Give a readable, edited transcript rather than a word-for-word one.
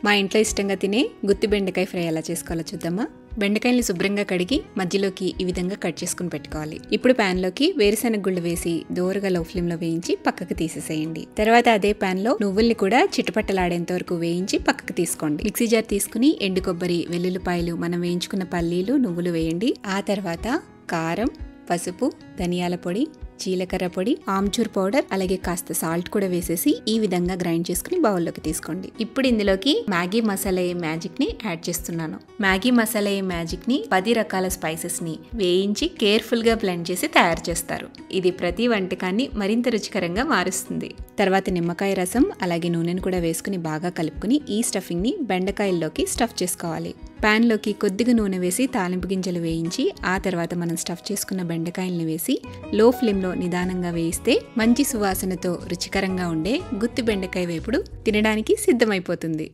మా ఇంట్లో ఇష్టంగా తినే గుత్తి బెండకాయ ఫ్రై ఎలా చేసుకోవాలో చూద్దామా. బెండకాయల్ని శుభ్రంగా కడిగి మధ్యలోకి ఈ విధంగా కట్ చేసుకుని పెట్టుకోవాలి. ఇప్పుడు ప్యాన్ లోకి వేరుశెనగ గుళ్ళు వేసి దోరగా లో ఫ్లేమ్ లో వేయించి పక్కకు తీసేసేయండి. తర్వాత అదే ప్యాన్ లో నువ్వుల్ని కూడా చిటపట్టలాడేంత వరకు వేయించి పక్కకు తీసుకోండి. మిక్సీ జార్ తీసుకుని ఎండు కొబ్బరి, వెల్లుల్లిపాయలు, మనం వేయించుకున్న పల్లీలు, నువ్వులు వేయండి. ఆ తర్వాత కారం, పసుపు, ధనియాల పొడి, జీలకర్ర పొడి, ఆమ్చూర్ పౌడర్, అలాగే కాస్త సాల్ట్ కూడా వేసేసి ఈ విధంగా గ్రైండ్ చేసుకుని బౌల్లోకి తీసుకోండి. ఇప్పుడు ఇందులోకి మ్యాగీ మసాలా మ్యాజిక్ ని యాడ్ చేస్తున్నాను. మ్యాగీ మసాలా మ్యాజిక్ ని 10 రకాల స్పైసెస్ ని వేయించి కేర్ఫుల్ గా బ్లెండ్ చేసి తయారు చేస్తారు. ఇది ప్రతి వంటకాన్ని మరింత రుచికరంగా మారుస్తుంది. తర్వాత నిమ్మకాయ రసం అలాగే నూనెను కూడా వేసుకుని బాగా కలుపుకుని ఈ స్టఫింగ్ ని బెండకాయల్లోకి స్టఫ్ చేసుకోవాలి. ప్యాన్ లోకి కొద్దిగా నూనె వేసి తాలింపు గింజలు వేయించి ఆ తర్వాత మనం స్టఫ్ చేసుకున్న బెండకాయల్ని వేసి లో ఫ్లేమ్ లో నిదానంగా వేయిస్తే మంచి సువాసనతో రుచికరంగా ఉండే గుత్తి బెండకాయ వేపుడు తినడానికి సిద్ధమైపోతుంది.